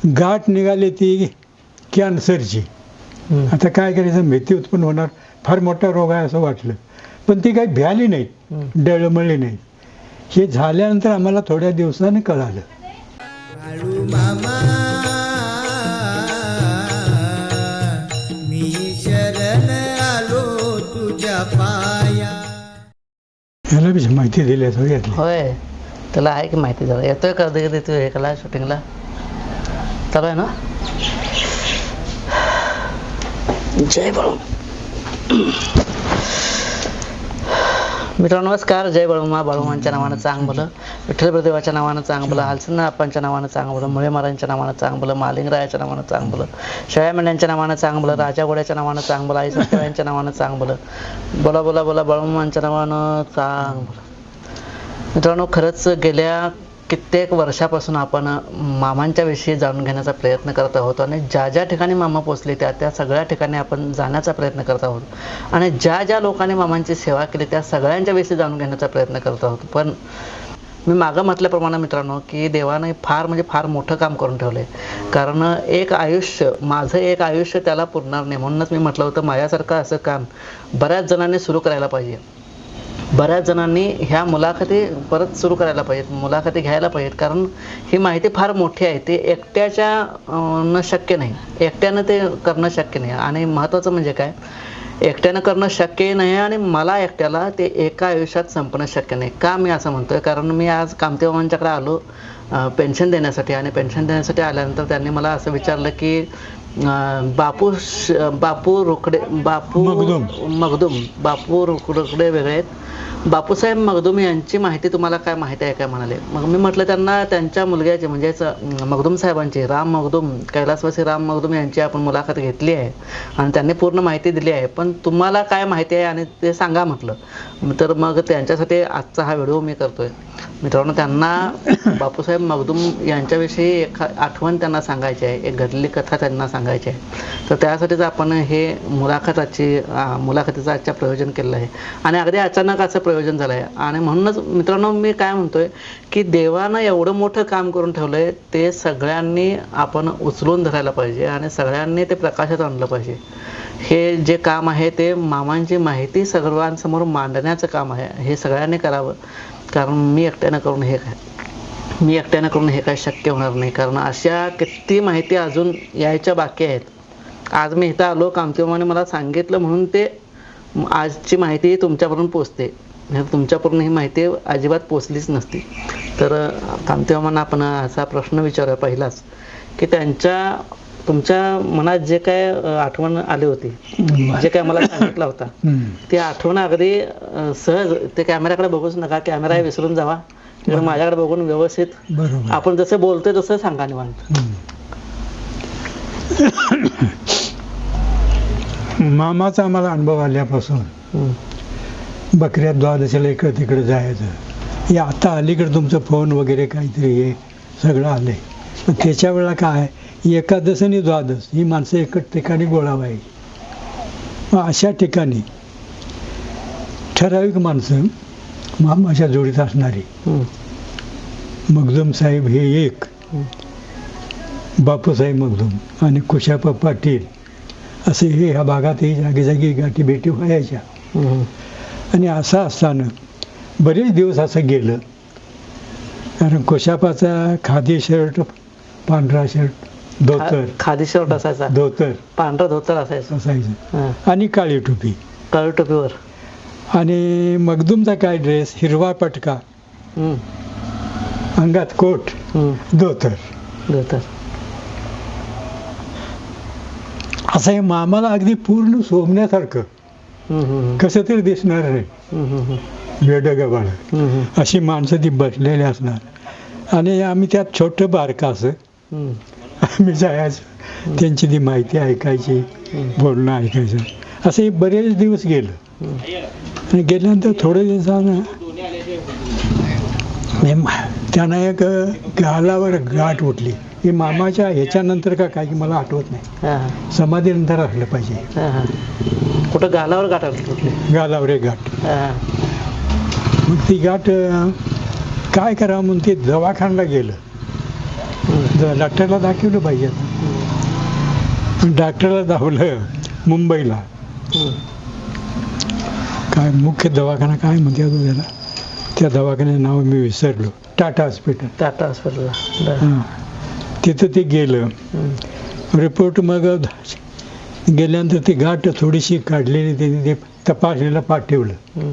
गाठ निघाली ती कॅन्सरची. आता काय करायचं, भीती उत्पन्न होणार, फार मोठा रोग आहे असं वाटलं, पण ती काही भ्याली नाहीत, डळमळली नाही. हे झाल्यानंतर आम्हाला थोड्या दिवसाने कळालं. ह्याला बी माहिती दिली सगळ्यात. होय, त्याला आहे की माहिती. जरा येतोय कधी कधी तू एकाला शूटिंगला चालू आहे ना. जय बाळू मित्रांनो, नमस्कार. जय बाळूमा. बाळूमांच्या नावानं चांग भलं, विठ्ठल प्रदेवाच्या नावानं चांग भलं, हालसन्ना आप्पांच्या नावानं चांग भलं, मुळे महाराजांच्या नावानं चांग भलं, मालिंगरायाच्या नावानं चांग भलं, शेळ्या मेंढ्यांच्या नावानं चांग भलं, राजा घोड्याच्या नावानं चांग भलं, आई सत्यवायांच्या नावानं चांग भलं, बोला बोला बोला बाळूमांच्या नावानं चांग भलं. मित्रांनो, खरंच गेल्या कित्येक वर्षापासून आपण मामांच्या विषयी जाणून घेण्याचा प्रयत्न करत आहोत आणि ज्या ज्या ठिकाणी मामा पोचले त्या सगळ्या ठिकाणी आपण जाण्याचा प्रयत्न करत आहोत आणि ज्या ज्या लोकांनी मामांची सेवा केली त्या सगळ्यांच्या विषयी जाणून घेण्याचा प्रयत्न करत आहोत. पण मी मागं म्हटल्याप्रमाणे मित्रांनो की देवाने फार म्हणजे फार मोठं काम करून ठेवलं आहे. कारण एक आयुष्य, माझं एक आयुष्य त्याला पुरणार नाही. म्हणूनच मी म्हटलं होतं माझ्यासारखं असं काम बऱ्याच जणांनी सुरू करायला पाहिजे. बऱ्याच जणांनी ह्या मुलाखती परत सुरू करायला पाहिजेत, मुलाखती घ्यायला पाहिजेत. कारण ही माहिती फार मोठी आहे, ते एकट्याच्या शक्य नाही, एकट्यानं ते करणं शक्य नाही. आणि महत्त्वाचं म्हणजे काय, एकट्यानं करणं शक्य नाही आणि मला एकट्याला ते एका आयुष्यात संपणं शक्य नाही. का मी असं म्हणतोय, कारण मी आज कामते मामांच्याकडे आलो पेन्शन देण्यासाठी. आणि पेन्शन देण्यासाठी आल्यानंतर त्यांनी मला असं विचारलं की बापू रोकडे वेगळे आहेत, बापूसाहेब मगदूम यांची माहिती तुम्हाला काय माहिती आहे काय म्हणाले. मग मी म्हटलं त्यांना त्यांच्या मुलग्याची म्हणजेच मगदूम साहेबांची, राम मगदूम, कैलासवासी राम मगदूम यांची आपण मुलाखत घेतली आहे आणि त्यांनी पूर्ण माहिती दिली आहे, पण तुम्हाला काय माहिती आहे आणि ते सांगा म्हटलं. तर मग त्यांच्यासाठी आजचा हा व्हिडिओ मी करतोय. मित्रांनो, त्यांना बापूसाहेब मगदूम यांच्याविषयी एक आठवण त्यांना सांगायची आहे, एक घडलेली कथा त्यांना सांगायची आहे. तर त्यासाठीच आपण हे मुलाखतीचं आजच्या प्रयोजन केलेलं आहे आणि अगदी अचानक असं प्रयोजन झालं आहे. आणि म्हणूनच मित्रांनो मी काय म्हणतोय की देवानं एवढं मोठं काम करून ठेवलं आहे, ते सगळ्यांनी आपण उचलून धरायला पाहिजे आणि सगळ्यांनी ते प्रकाशात आणलं पाहिजे. हे जे काम आहे ते मामांची माहिती सर्वांसमोर मांडण्याचं काम आहे, हे सगळ्यांनी करावं. कारण मी एकट्यानं करून हे काय शक्य होणार नाही. कारण अशा किती माहिती अजून यायच्या बाकी आहेत. आज मी इथं आलो, कामतेमाने मला सांगितलं म्हणून ते आजची माहिती तुमच्यापर्यंत पोचते. तुमच्यापर्यंत ही माहिती अजिबात पोचलीच नसती. तर कामतेमांना आपण असा प्रश्न विचारूया पहिलाच की तुमच्या मनात जे काय आठवण आली होती, जे काय मला सांगितलं होता, ती आठवण अगदी सहज, ते कॅमेऱ्याकडे बघूच नका, कॅमेरा विसरून जावा, माझ्याकडे बघून व्यवस्थित आपण जसं बोलतोय तसं सांगा निवांत. मामाचा आम्हाला अनुभव आल्यापासून बकऱ्या द्वादशीला इकडे तिकडे जायचं. हे आता अलीकडे तुमचं फोन वगैरे काहीतरी हे सगळं आलंय. त्याच्या वेळेला काय, एकादश आणि द्वादश ही माणसं एकच ठिकाणी गोळा व्हायची. अशा ठिकाणी ठराविक माणसं मामाच्या जोडीत असणारी, मगदूम साहेब हे एक, बापूसाहेब मगदूम आणि कुशाप्पा पाटील असे हे ह्या भागातही जागी जागी गाठी भेटी व्हायच्या. आणि असं असताना बरेच दिवस असं गेलं. कारण कुशाप्पाचा खादी शर्ट, पांढरा शर्ट, धोतर, खादी शर्ट असायचा, धोतर, पांढरा धोतर असायचं आणि काळी टोपी, काळी टोपीवर. आणि मगदूमचा काय ड्रेस, हिरवा पटका, अंगात कोट, धोतर. असं हे मामाला अगदी पूर्ण सोमण्यासारखं कसं तरी दिसणार नाही, वेडगबाळ अशी माणसं ती बसलेली असणार. आणि आम्ही त्यात छोटं बारकं असं आम्ही जायचं, त्यांची ती माहिती ऐकायची, बोलणं ऐकायचं. असं हे बरेच दिवस गेलं. आणि गेल्यानंतर थोड्या दिवसानं त्यांना एक गालावर गाठ उठली. ही मामाच्या ह्याच्यानंतर का काय की मला आठवत नाही, समाधीनंतर असलं पाहिजे. कुठं गालावर गाठ उठली? गालावर एक गाठ. मग ती गाठ काय करावं म्हणून ते दवाखान्याला गेलं. डॉक्टरला दाखवलं पाहिजे डॉक्टरला दाखवलं मुंबईला काय मुख्य दवाखाना काय म्हणते त्याला त्या दवाखान्याचं नाव मी विसरलो टाटा हॉस्पिटल तिथं ते गेलं रिपोर्ट मग गेल्यानंतर ती गाठ थोडीशी काढलेली त्यांनी ते तपासणीला पाठवलं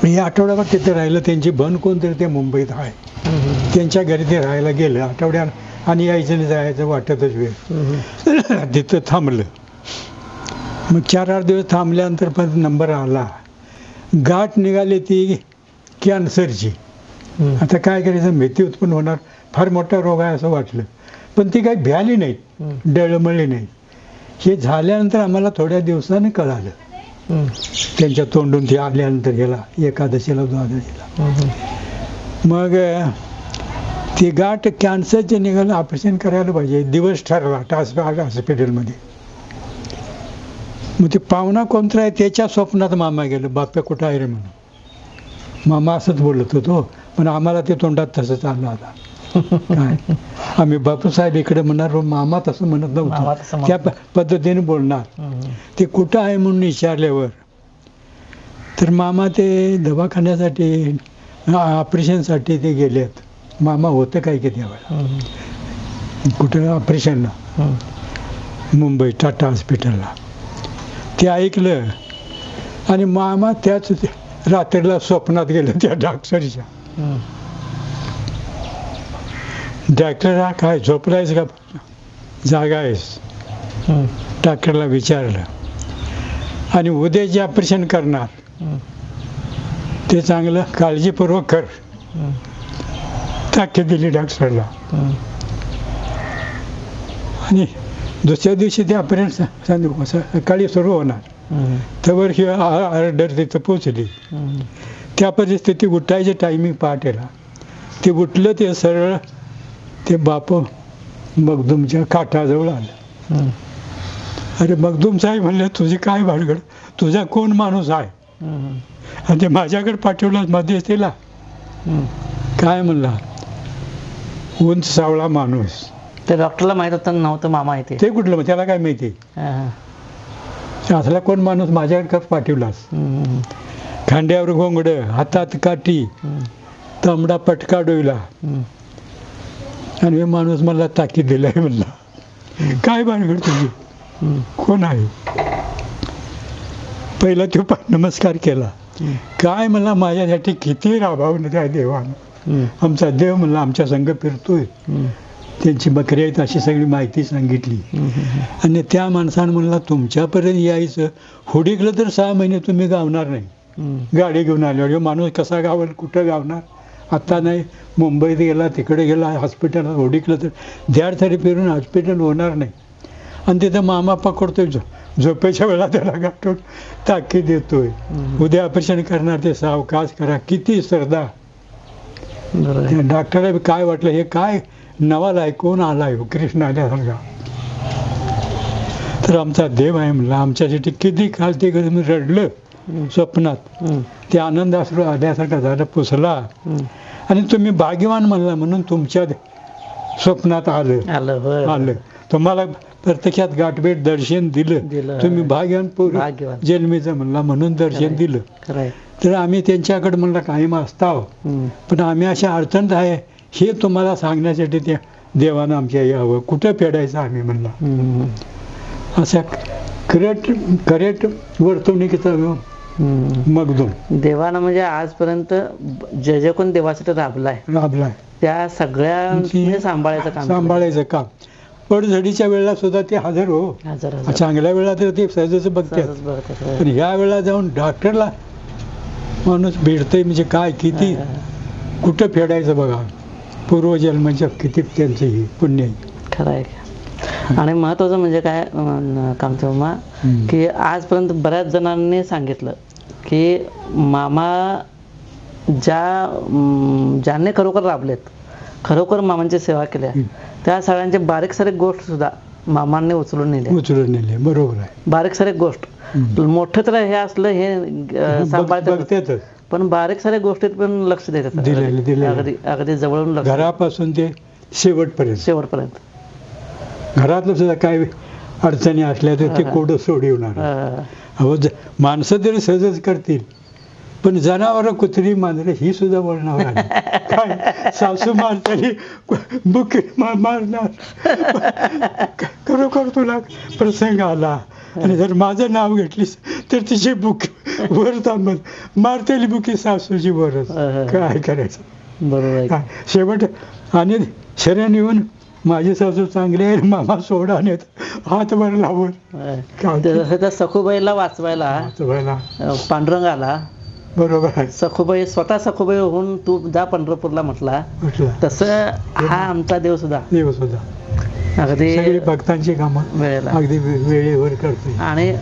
या आठवड्याभर तिथे राहिलं त्यांची बन कोणतरी ते मुंबईत आहे त्यांच्या घरी ते राहायला गेलं आठवड्यात आणि यायचं नाही जायचं वाटतच वेळ तिथं थांबलं मग 4-8 दिवस थांबल्यानंतर पण नंबर आला गाठ निघाली ती कॅन्सरची आता काय करायचं भीती उत्पन्न होणार फार मोठा रोग आहे असं वाटलं पण ती काही भ्याली नाही डळमळली नाही हे झाल्यानंतर आम्हाला थोड्या दिवसाने कळालं त्यांच्या तोंडून ते आल्यानंतर गेला एकादशीला द्वादशीला मग ती गाठ कॅन्सरचे निघालं ऑपरेशन करायला पाहिजे दिवस ठरला हॉस्पिटलमध्ये मग ते पाहुणा कोणता आहे त्याच्या स्वप्नात मामा गेलं बाप्या कुठं आहे रे म्हणून मामा असंच बोलत होतो पण आम्हाला ते तोंडात तसंच आलं आता काय आम्ही बापूसाहेब इकडे म्हणणार मामा तसं म्हणत नव्हतं त्या पद्धतीने बोलणार ते कुठं आहे म्हणून विचारल्यावर तर मामा ते दवाखान्यासाठी ऑपरेशनसाठी ते गेलेत मामा होतं काय की त्यावेळेला कुठं ऑपरेशनला मुंबई टाटा हॉस्पिटलला ते ऐकलं आणि मामा त्याच रात्रीला स्वप्नात गेलं त्या डॉक्टरच्या डॉक्टरला काय झोपलायस का जागा आहेस डॉक्टरला विचारलं आणि उद्या जे ऑपरेशन करणार ते चांगलं काळजीपूर्वक कर ताकीद दिली डॉक्टरला आणि दुसऱ्या दिवशी ते ऑपरेशन सकाळी सुरू होणार त्यावर ही ऑर्डर तिथं पोचली त्या परिस्थिती उठायची टायमिंग पहाटेला ते उठलं ते सरळ ते बापू मगदूमच्या काठाजवळ आलं अरे मगदूम साहेब म्हणले तुझी काय भानगड तुझा कोण माणूस आहे आणि ते माझ्याकडे पाठवलं मध्ये तिला काय म्हणला उंच सावळा माणूस ते डॉक्टरला माहित होतं नव्हतं मामा येते ते कुठलं मग त्याला काय माहिती असला कोण माणूस माझ्याकडे पाठवलास खांद्यावर घोंगड हातात काठी तांबडा पटका डोईला आणि हे माणूस मला ताकीद दिलाय म्हणला काय भानगड तुझी कोण आहे पहिला तो नमस्कार केला काय म्हणला माझ्यासाठी किती राबावलं त्या देवानं आमचा देव म्हणला आमच्या संग फिरतोय त्यांची बकरी आहेत अशी सगळी माहिती सांगितली आणि त्या माणसानं म्हणला तुमच्यापर्यंत यायचं हुडीकलं तर 6 महिने तुम्ही गावणार नाही गाडी घेऊन आल्यावर माणूस कसा गावल कुठं गावणार आता नाही मुंबईत गेला तिकडे गेला हॉस्पिटल हुडीकलं तर द्याड तरी फिरून हॉस्पिटल होणार नाही आणि तिथं मामा पकडतोय झोपेच्या वेळा त्याला गाठून ताकीद देतोय उद्या ऑपरेशन करणार ते सावकाश करा किती श्रद्धा डॉक्टरला काय वाटलं हे काय नवाला आहे कोण आलाय कृष्ण आल्यासारखा तर आमचा देव आहे म्हणला आमच्यासाठी किती काळ ते मी रडलं स्वप्नात ते आनंद अश्रू आल्यासारखा झालं पुसला आणि तुम्ही भाग्यवान म्हणला म्हणून तुमच्या स्वप्नात आलं तुम्हाला प्रत्यक्षात गाठभेट दर्शन दिलं तुम्ही भाग्यवान जन्मीचं म्हणला म्हणून दर्शन दिलं तर आम्ही त्यांच्याकडे म्हणला कायम असताव पण आम्ही अशा अडचणीत आहे हे तुम्हाला सांगण्यासाठी त्या देवानं आमच्या यावं कुठं फेडायचं आम्ही म्हणला अशा करेक्ट वर्तवणुकीचा मगदूम देवानं म्हणजे आजपर्यंत जे कोण देवासाठी राबलाय त्या सगळ्या सांभाळायचं काम पडझडीच्या वेळेला सुद्धा ते हजर हो चांगल्या वेळा तर ते सहजच बघतात पण ह्या वेळेला जाऊन डॉक्टरला माणूस भेटतंय म्हणजे काय किती कुठं फेडायचं बघा पूर्वजन्माच्या किती त्यांचं हे पुण्य आहे खरं आहे. आणि महत्वाचं म्हणजे काय कामतेमा की आजपर्यंत बऱ्याच जणांनी सांगितलं की मामा ज्यांनी खरोखर राबलेत खरोखर मामांची सेवा केल्या त्या सगळ्यांचे बारीक सारीक गोष्ट सुद्धा मामांनी उचलून नेले बरोबर आहे बारीक सारीक गोष्ट मोठं तर हे असलं हे शेवटपर्यंत. घरातलं सुद्धा काय अडचणी असल्या तर ते कोडं सोडवणार. अहो माणसं तरी सहजच करतील, पण जनावरं, कुत्री, मांजरं ही सुद्धा वळणावर आली. काय सासू मारताना बुक मारणार. खरोखर तुला प्रसंग आला आणि जर माझं नाव घेतलीस तर तिची बुक वर थांबत, मारतेली बुकी सासूची वरच. काय करायचं. बरोबर. शेवट आणि शरण येऊन माझी सासू चांगली आहे, मामा सोडा नेत हात वर लावून. त्या सखूबाईला वाचवायला पांडुरंग आला. बरोबर आहे. सखूबाई स्वतः सखूबाई होऊन तू जा पंढरपूरला म्हटला, तसं हा आमचा देव सुद्धा अगदी भक्तांची कामं वेळेला अगदी वेळेवर करते. आणि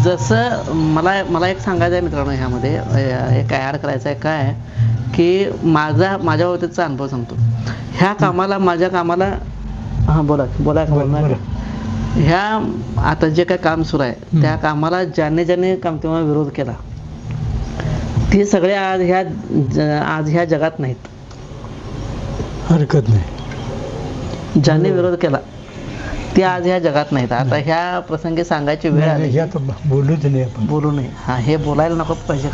जसं मला एक सांगायचं आहे मित्रांनो, ह्यामध्ये एक ॲड करायचं आहे. काय की माझ्या बाबतीतचा अनुभव सांगतो. ह्या कामाला, माझ्या कामाला, हां बोला ह्या आता जे काय काम सुरू आहे त्या कामाला ज्याने काम तेव्हा विरोध केला ते सगळे आज ह्या जगात नाहीत. हरकत नाही. ज्यांनी विरोध केला ते आज ह्या जगात नाहीत. आता ह्या प्रसंगी सांगायची वेळ आली. बोलू नये. हा, हे बोलायला नको पाहिजे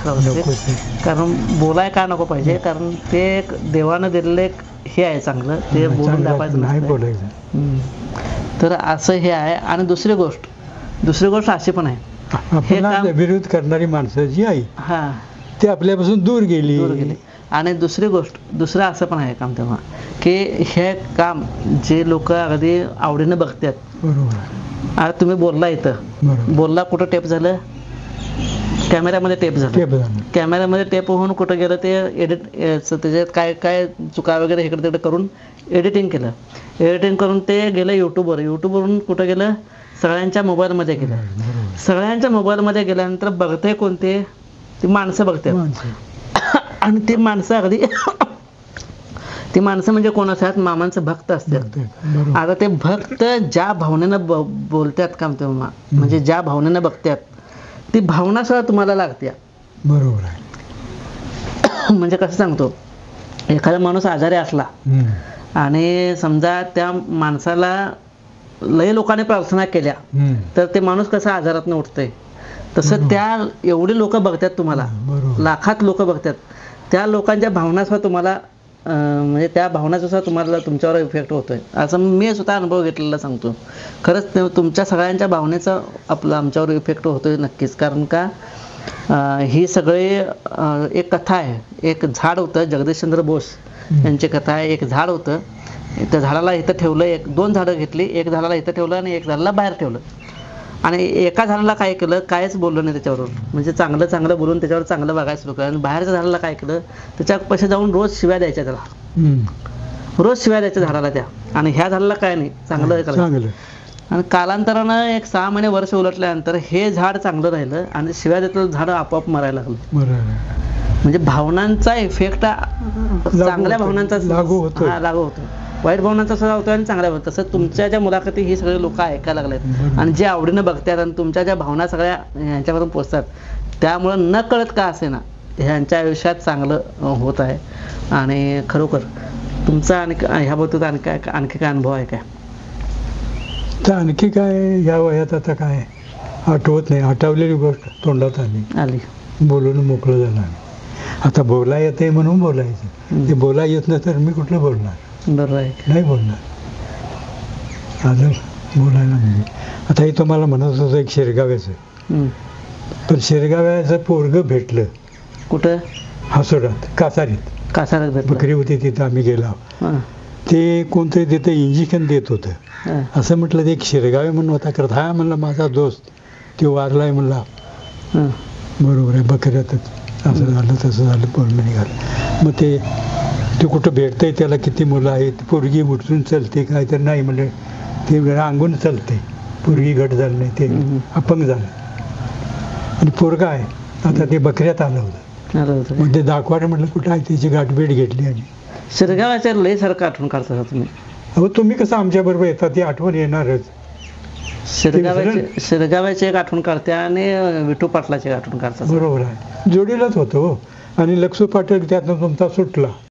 कारण बोलाय का नको पाहिजे, कारण ते एक देवानं दिलेलं एक हे आहे चांगलं, ते बोलून दाखवायचं नाही बोलायचं. तर असं हे आहे. आणि दुसरी गोष्ट अशी पण आहे, विरोध करणारी माणसं जी आहे हा ते आपल्यापासून दूर गेली. आणि दुसरं असं पण आहे काम तेव्हा की हे काम जे लोक अगदी आवडीनं बघतात. बरोबर. आता तुम्ही बोलला इथं, बोलला कुठं टेप झालं, कॅमेऱ्यामध्ये टेप झालं. कॅमेऱ्यामध्ये टेप होऊन कुठं गेलं ते एडिट, त्याच्यात काय चुका वगैरे इकडे तिकडे करून एडिटिंग करून ते गेलं यूट्यूबवरून कुठं गेलं, सगळ्यांच्या मोबाईलमध्ये गेलं. सगळ्यांच्या मोबाईलमध्ये गेल्यानंतर बघते कोणते, ती माणसं बघतात. आणि ती माणसं म्हणजे कोण असतात, मामांचं भक्त असतात. आता ते भक्त ज्या भावनेनं बोलतात काम तेव्हा, म्हणजे ज्या भावनेनं बघतात ती भावना सुद्धा तुम्हाला लागते. बरोबर आहे. म्हणजे कसं सांगतो, एखादा माणूस आजारी असला आणि समजा त्या माणसाला लय लोकांनी प्रार्थना केल्या तर ते माणूस कसा आजारातनं उठतंय, तसं त्या एवढी लोक बघतात तुम्हाला, लाखात लोक बघतात. त्या लोकांच्या भावना सुद्धा तुम्हाला म्हणजे त्या भावनाचा सुद्धा तुम्हाला तुमच्यावर इफेक्ट होतोय. असं मी स्वतः अनुभव घेतलेला सांगतो. खरंच तुमच्या सगळ्यांच्या भावनेचा आमच्यावर इफेक्ट होतोय नक्कीच. कारण का ही सगळी एक कथा आहे. एक झाड होतं, जगदीशचंद्र बोस यांची कथा आहे. एक झाड होतं, त्या झाडाला इथं ठेवलं, दोन झाडं घेतली, एक झाडाला इथं ठेवलं आणि एक झाडाला बाहेर ठेवलं. आणि एका झाडाला काय केलं, कायच बोललं नाही त्याच्यावर, म्हणजे चांगलं बोलून त्याच्यावर चांगलं बघायला सुरू केलं. आणि बाहेरच्या झाडाला काय केलं, त्याच्या पैसे जाऊन रोज शिव्या द्यायच्या त्याला, रोज शिव्या द्यायच्या झाडाला त्या. आणि ह्या झाडाला काय नाही, चांगलं करायचं. आणि कालांतरानं एक 6 महिने वर्ष उलटल्यानंतर हे झाड चांगलं राहिलं आणि शिव्या देतलं झाड आपोआप मरायला लागलं. म्हणजे भावनांचा इफेक्ट चांगल्या भावनांचा लागू होतो, वाईट भावनांचा सुद्धा होतो आणि चांगल्या भावना. तसं तुमच्या ज्या मुलाखती ही सगळे लोक ऐकायला लागलेत आणि जे आवडीनं बघतात आणि तुमच्या ज्या भावना सगळ्या ह्यांच्यावरून पोचतात, त्यामुळं न कळत का असे ना ह्यांच्या आयुष्यात चांगलं होत आहे. आणि खरोखर तुमचा ह्याबद्दल आणखी काय अनुभव आहे काय? तर आणखी काय या वयात आता काय आठवत नाही. आठवलेली गोष्ट तोंडात आली, बोलून मोकळं झालं. आता बोला येते म्हणून बोलायचं, ते बोला येत नाही तर मी कुठलं बोलणार? नाही बोलणार. आलं बोलायला म्हणजे आता हे तुम्हाला म्हणत होतं एक शिरगाव्याचं, पण शिरगाव्याचं पोरगं भेटलं कुठं? हासोडात, कासारीत बकरी होती, तिथं आम्ही गेलो. ते कोणतरी तिथं इंजेक्शन देत होतं. असं म्हटलं ते एक शिरगावे म्हणून होता करत. हा म्हणला माझा दोस्त तो वारलाय म्हणला. बरोबर आहे, बकऱ्यातच असं झालं तसं झालं, बोलणं निघालं. मग ते कुठं भेटतंय, त्याला किती मुलं आहेत, पोरगी उठून चालते काय तर नाही म्हणलं, ते रांगून चालते, पोरगी घट झालं नाही, ते अपंग झालं. आणि पोरगा आहे आता ते बकऱ्यात आलं होतं. मग ते दाखवायला म्हटलं कुठं आहे, त्याची गाठभेट घेतली. आणि शिरगावाच्या लय सारखं आठवण काढता तुम्ही. अहो तुम्ही कसं आमच्या बरोबर येतात, ती आठवण येणारच. शिरगाव्याची एक आठवण काढते आणि विठू पाटलाची आठवण काढतात. बरोबर आहे, जोडीलाच होतो. आणि लक्ष्मी पाटील त्यातनं तुमचा सुटला.